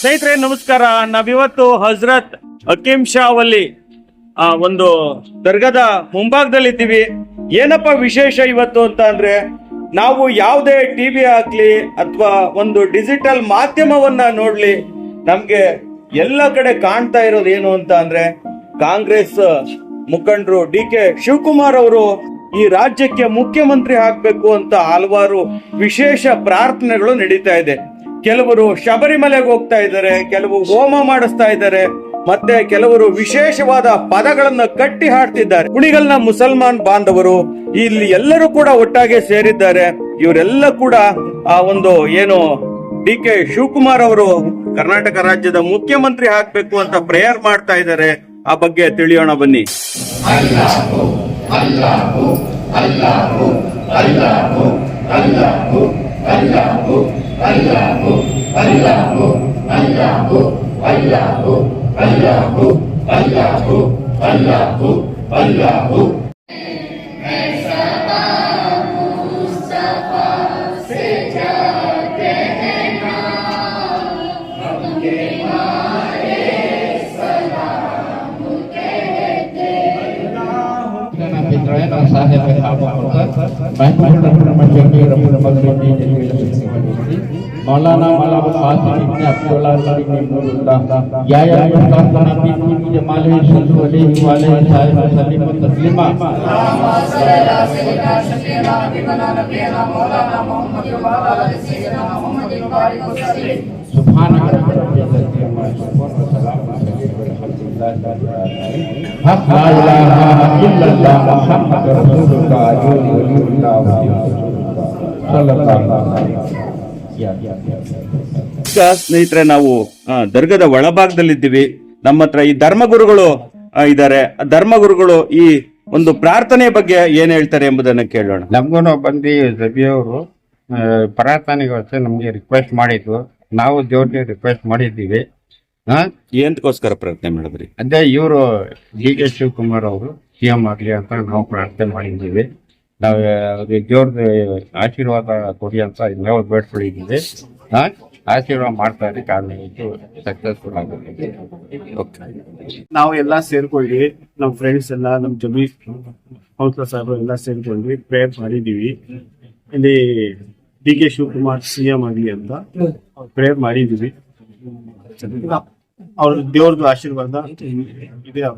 ಸ್ನೇಹಿತರೆ ನಮಸ್ಕಾರ. ನಾವಿವತ್ತು ಹಜರತ್ ಹಕೀಂ ಶಾ ವಲಿ ಒಂದು ದರ್ಗಾದ ಮುಂಭಾಗದಲ್ಲಿ ಇದ್ದೀವಿ. ಏನಪ್ಪ ವಿಶೇಷ ಇವತ್ತು ಅಂತ ಅಂದ್ರೆ, ನಾವು ಯಾವುದೇ ಟಿವಿ ಆಗ್ಲಿ ಅಥವಾ ಒಂದು ಡಿಜಿಟಲ್ ಮಾಧ್ಯಮವನ್ನ ನೋಡ್ಲಿ, ನಮ್ಗೆ ಎಲ್ಲ ಕಡೆ ಕಾಣ್ತಾ ಇರೋದು ಏನು ಅಂತ ಅಂದ್ರೆ, ಕಾಂಗ್ರೆಸ್ ಮುಖಂಡರು ಡಿ.ಕೆ. ಶಿವಕುಮಾರ್ ಅವರು ಈ ರಾಜ್ಯಕ್ಕೆ ಮುಖ್ಯಮಂತ್ರಿ ಆಗ್ಬೇಕು ಅಂತ ಹಲವಾರು ವಿಶೇಷ ಪ್ರಾರ್ಥನೆಗಳು ನಡೀತಾ ಇದೆ. ಕೆಲವರು ಶಬರಿಮಲೆಗೆ ಹೋಗ್ತಾ ಇದ್ದಾರೆ, ಕೆಲವು ಹೋಮ ಮಾಡಿಸ್ತಾ ಇದ್ದಾರೆ, ಮತ್ತೆ ಕೆಲವರು ವಿಶೇಷವಾದ ಪದಗಳನ್ನ ಕಟ್ಟಿ ಹಾಡ್ತಿದ್ದಾರೆ. ಕುಣಿಗಲ್ನ ಮುಸಲ್ಮಾನ್ ಬಾಂಧವರು ಇಲ್ಲಿ ಎಲ್ಲರೂ ಕೂಡ ಒಟ್ಟಾಗಿ ಸೇರಿದ್ದಾರೆ. ಇವರೆಲ್ಲ ಕೂಡ ಆ ಒಂದು ಏನು ಡಿ.ಕೆ. ಶಿವಕುಮಾರ್ ಅವರು ಕರ್ನಾಟಕ ರಾಜ್ಯದ ಮುಖ್ಯಮಂತ್ರಿ ಆಗ್ಬೇಕು ಅಂತ ಪ್ರೇಯರ್ ಮಾಡ್ತಾ ಇದ್ದಾರೆ. ಆ ಬಗ್ಗೆ ತಿಳಿಯೋಣ ಬನ್ನಿ. ಅಲ್ಲಾಹು ಅಲ್ಲಾಹು ಅಲ್ಲಾಹು ಅಲ್ಲಾಹು ಅಲ್ಲಾಹು ಅಲ್ಲಾಹು ಅಲ್ಲಾಹು ಅಲ್ಲಾಹು ಅಲ್ಲಾಹು ಅಲ್ಲಾಹು ಅಲ್ಲಾಹು ಅಲ್ಲಾಹು ಅಲ್ಲಾಹು ಅಲ್ಲಾಹು मौलाना ಸ್ನೇಹಿತರೆ, ನಾವು ದರ್ಗದ ಒಳಭಾಗದಲ್ಲಿದ್ದೀವಿ. ನಮ್ಮ ಹತ್ರ ಈ ಧರ್ಮಗುರುಗಳು ಇದ್ದಾರೆ. ಧರ್ಮಗುರುಗಳು ಈ ಒಂದು ಪ್ರಾರ್ಥನೆ ಬಗ್ಗೆ ಏನ್ ಹೇಳ್ತಾರೆ ಎಂಬುದನ್ನ ಕೇಳೋಣ. ನಮ್ಗೂ ಬಂದು ಜಬಿಯವರು ಪ್ರಾರ್ಥನೆಗೋಸ್ಕರ ನಮ್ಗೆ ರಿಕ್ವೆಸ್ಟ್ ಮಾಡಿದ್ರು. ನಾವು ದೇವ್ರಿಗೆ ರಿಕ್ವೆಸ್ಟ್ ಮಾಡಿದ್ದೀವಿ. ಎಂತಕ್ಕೋಸ್ಕರ ಪ್ರಾರ್ಥನೆ ಮಾಡಿದ್ರಿ? ಅದೇ ಇವರು ಡಿ.ಕೆ. ಶಿವಕುಮಾರ್ ಅವರು ಸಿಎಂ ಆಗ್ಲಿ ಅಂತ ನಾವು ಪ್ರಾರ್ಥನೆ ಮಾಡಿದ್ದೀವಿ. ನಾವು ದೇವ್ರದ್ದು ಆಶೀರ್ವಾದ ಕೊಡಿ ಅಂತ ನಾವು ಬೇಡ್ಕೊಂಡಿದ್ದೀವಿ. ಆಶೀರ್ವಾದ ಮಾಡ್ತಾ ಇದ್ರೆ ಕಾರಣ ಸಕ್ಸಸ್ಫುಲ್ ಆಗುತ್ತೆ. ನಾವು ಎಲ್ಲಾ ಸೇರ್ಕೊಂಡ್ವಿ, ನಮ್ ಫ್ರೆಂಡ್ಸ್ ಎಲ್ಲ, ನಮ್ ಜಮೀರ್ ಕೌನ್ಸಿಲರ್ ಸಾಹೇಬರು ಎಲ್ಲ ಸೇರ್ಕೊಂಡ್ವಿ, ಪ್ರೇಯರ್ ಮಾಡಿದೀವಿ. ಇಲ್ಲಿ ಡಿ.ಕೆ. ಶಿವಕುಮಾರ್ ಸಿಎಂ ಆಗ್ಲಿ ಅಂತ ಪ್ರೇಯರ್ ಮಾಡಿದೀವಿ. ಅವ್ರ ದೇವ್ರದ್ದು ಆಶೀರ್ವಾದ ಇದೆ.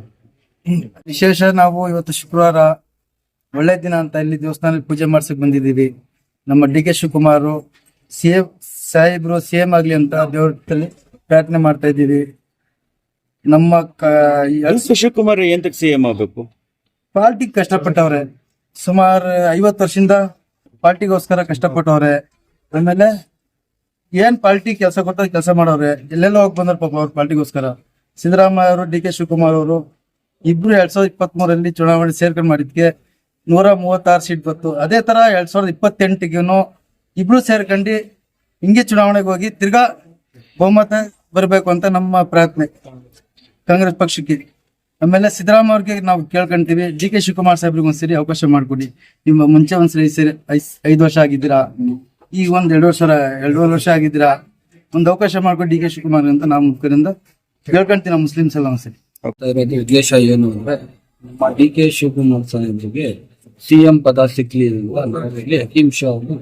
ವಿಶೇಷ ನಾವು ಇವತ್ತು ಶುಕ್ರವಾರ ಒಳ್ಳೆ ದಿನ ಅಂತ ಇಲ್ಲಿ ದೇವಸ್ಥಾನದಲ್ಲಿ ಪೂಜೆ ಮಾಡ್ಸಕ್ ಬಂದಿದ್ದೀವಿ. ನಮ್ಮ ಡಿ.ಕೆ. ಶಿವಕುಮಾರ್ ಸಾಹೇಬ್ರು ಸಿಎಂ ಆಗ್ಲಿ ಅಂತ ದೇವ್ರಲ್ಲಿ ಪ್ರಾರ್ಥನೆ ಮಾಡ್ತಾ ಇದ್ದೀವಿ. ನಮ್ಮ ಶಿವಕುಮಾರ್ ಎಂತಕ್ಕೆ ಸಿಎಂ ಆಗ್ಬೇಕು? ಪಾರ್ಟಿಗೆ ಕಷ್ಟಪಟ್ಟವ್ರೆ, ಸುಮಾರು 50 ವರ್ಷದಿಂದ ಪಾರ್ಟಿಗೋಸ್ಕರ ಕಷ್ಟಪಟ್ಟವ್ರೆ. ಆಮೇಲೆ ಏನ್ ಪಾರ್ಟಿ ಕೆಲಸ ಕೊಟ್ಟ ಕೆಲಸ ಮಾಡವ್ರೆ, ಎಲ್ಲೆಲ್ಲ ಹೋಗಿ ಬಂದ್ರ ಪಾಪ ಅವ್ರ ಪಾರ್ಟಿಗೋಸ್ಕರ. ಸಿದ್ದರಾಮಯ್ಯ ಅವರು, ಡಿ.ಕೆ. ಶಿವಕುಮಾರ್ ಅವರು ಇಬ್ರು 2023 ಚುನಾವಣೆ ಸೇರ್ಕೊಂಡ್ ಮಾಡಿದ್ಕೆ 136 ಸೀಟ್ ಬಂತು. ಅದೇ ತರ 2028 ಇಬ್ರು ಸೇರ್ಕೊಂಡು ಹಿಂಗೆ ಚುನಾವಣೆಗೆ ಹೋಗಿ ತಿರ್ಗಾ ಬಹುಮತ ಬರಬೇಕು ಅಂತ ನಮ್ಮ ಪ್ರಾರ್ಥನೆ ಕಾಂಗ್ರೆಸ್ ಪಕ್ಷಕ್ಕೆ. ಆಮೇಲೆ ಸಿದ್ದರಾಮಯ್ಯ ಅವ್ರಿಗೆ ನಾವು ಕೇಳ್ಕೊಂತೀವಿ, ಡಿ.ಕೆ. ಶಿವಕುಮಾರ್ ಸಾಹೇಬ್ರಿಗೆ ಒಂದ್ಸರಿ ಅವಕಾಶ ಮಾಡ್ಕೊಡಿ. ನಿಮ್ಮ ಮುಂಚೆ ಒಂದ್ಸರಿ 5 ವರ್ಷ ಆಗಿದ್ದೀರಾ, ಈಗ 2.5 ವರ್ಷ ಆಗಿದ್ದೀರಾ, ಒಂದು ಅವಕಾಶ ಮಾಡ್ಕೊಡಿ ಡಿ.ಕೆ. ಶಿವಕುಮಾರ್ ಅಂತ ನಾವು ಮುಖರಿಂದ ಕೇಳ್ಕೊಂತೀವಿ. ನಾವು ಮುಸ್ಲಿಮ್ಸ್ ಎಲ್ಲ ಒಂದ್ಸರಿ ಉದ್ದೇಶ ಏನು ಅಂದ್ರೆ, ನಮ್ಮ ಡಿ.ಕೆ. ಶಿವಕುಮಾರ್ ಸಾಹೇಬ್ರಿಗೆ ಸಿಎಂ ಪದ ಸಿಕ್ಲಿ ಅಂತ ನಾವಿಲ್ಲಿ ಹಕೀಂ ಶಾ ಅವರು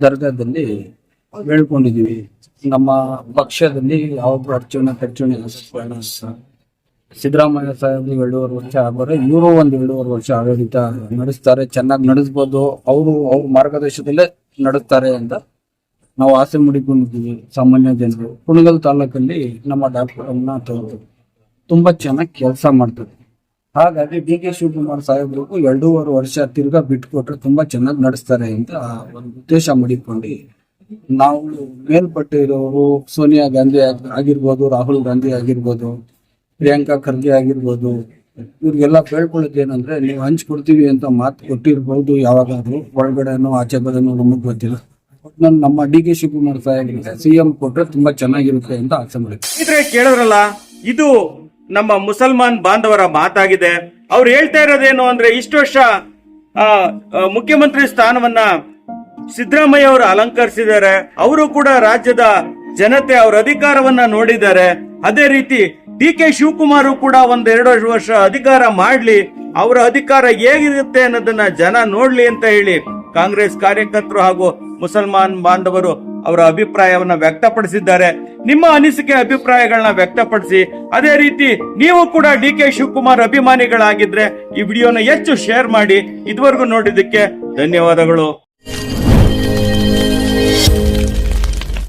ದರ್ಗಾದಲ್ಲಿ ಬೇಡ್ಕೊಂಡಿದೀವಿ. ನಮ್ಮ ಪಕ್ಷದಲ್ಲಿ ಯಾವ್ದು ಅಡಚಣೆ ಸಿದ್ದರಾಮಯ್ಯ ಸಾಹೇಬ್ರು 2.5 ವರ್ಷ ಆಗೋರೆ, ಇವರು 1.5 ವರ್ಷ ಆಡಳಿತ ನಡೆಸ್ತಾರೆ, ಚೆನ್ನಾಗಿ ನಡೆಸ್ಬೋದು, ಅವ್ರ ಮಾರ್ಗದರ್ಶನದಲ್ಲೇ ನಡೆಸ್ತಾರೆ ಅಂತ ನಾವು ಆಸೆ ಮಾಡಿಕೊಂಡಿದ್ದೀವಿ. ಸಾಮಾನ್ಯ ಜನರು ಕುಣಿಗಲ್ ತಾಲೂಕಲ್ಲಿ ನಮ್ಮ ಡಾಕ್ಟರ್ ಅಮರ್ನಾಥ್ ಅವರು ತುಂಬಾ ಚೆನ್ನಾಗಿ ಕೆಲಸ ಮಾಡ್ತಾರೆ. ಹಾಗಾಗಿ ಡಿ.ಕೆ. ಶಿವಕುಮಾರ್ ಸಾಹೇಬ್ರಿಗೂ 2.5 ವರ್ಷ ತಿರ್ಗಾ ಬಿಟ್ಕೊಟ್ರೆ ತುಂಬಾ ಚೆನ್ನಾಗಿ ನಡೆಸ್ತಾರೆ ಅಂತ ಒಂದು ಉದ್ದೇಶ ಮಾಡಿಕೊಂಡು ನಾವು ಮೇಲ್ಪಟ್ಟು ಇರೋರು ಸೋನಿಯಾ ಗಾಂಧಿ ಆಗಿರ್ಬೋದು, ರಾಹುಲ್ ಗಾಂಧಿ ಆಗಿರ್ಬೋದು, ಪ್ರಿಯಾಂಕಾ ಖರ್ಗೆ ಆಗಿರ್ಬೋದು, ಇವ್ರಿಗೆಲ್ಲ ಬೇಡ್ಕೊಳ್ಳೋದೇನಂದ್ರೆ, ನೀವು ಹಂಚ್ಕೊಡ್ತೀವಿ ಅಂತ ಮಾತು ಕೊಟ್ಟಿರ್ಬೋದು, ಯಾವಾಗಾದ್ರೂ ಒಳಗಡೆನೋ ಆಚೆ ಬದನೋ ನಮಗ್ ಗೊತ್ತಿಲ್ಲ. ನಮ್ಮ ಡಿ.ಕೆ. ಶಿವಕುಮಾರ್ ಸಾಹೇಬ್ರಿಗೆ ಸಿಎಂ ಕೊಟ್ರೆ ತುಂಬಾ ಚೆನ್ನಾಗಿರುತ್ತೆ ಅಂತ ಆಸೆ ಮಾಡಿದ್ವಿ. ಕೇಳಿದ್ರಲ್ಲ, ಇದು ನಮ್ಮ ಮುಸಲ್ಮಾನ್ ಬಾಂಧವರ ಮಾತಾಗಿದೆ. ಅವ್ರು ಹೇಳ್ತಾ ಇರೋದೇನು ಅಂದ್ರೆ, ಇಷ್ಟು ವರ್ಷ ಮುಖ್ಯಮಂತ್ರಿ ಸ್ಥಾನವನ್ನ ಸಿದ್ದರಾಮಯ್ಯ ಅವರು ಅಲಂಕರಿಸಿದ್ದಾರೆ. ಅವರು ಕೂಡ ರಾಜ್ಯದ ಜನತೆ ಅವರ ಅಧಿಕಾರವನ್ನ ನೋಡಿದ್ದಾರೆ. ಅದೇ ರೀತಿ ಡಿ ಕೆ ಶಿವಕುಮಾರ್ ಕೂಡ ಒಂದ್ 2 ವರ್ಷ ಅಧಿಕಾರ ಮಾಡ್ಲಿ, ಅವರ ಅಧಿಕಾರ ಹೇಗಿರುತ್ತೆ ಅನ್ನೋದನ್ನ ಜನ ನೋಡ್ಲಿ ಅಂತ ಹೇಳಿ ಕಾಂಗ್ರೆಸ್ ಕಾರ್ಯಕರ್ತರು ಹಾಗೂ ಮುಸಲ್ಮಾನ್ ಬಾಂಧವರು ಅವರ ಅಭಿಪ್ರಾಯವನ್ನ ವ್ಯಕ್ತಪಡಿಸಿದ್ದಾರೆ. ನಿಮ್ಮ ಅನಿಸಿಕೆ ಅಭಿಪ್ರಾಯಗಳನ್ನ ವ್ಯಕ್ತಪಡಿಸಿ. ಅದೇ ರೀತಿ ನೀವು ಕೂಡ ಡಿ ಕೆ ಶಿವಕುಮಾರ್ ಅಭಿಮಾನಿಗಳಾಗಿದ್ರೆ ಈ ವಿಡಿಯೋನ ಹೆಚ್ಚು ಶೇರ್ ಮಾಡಿ. ಇದುವರೆಗೂ ನೋಡಿದ್ದಕ್ಕೆ ಧನ್ಯವಾದಗಳು.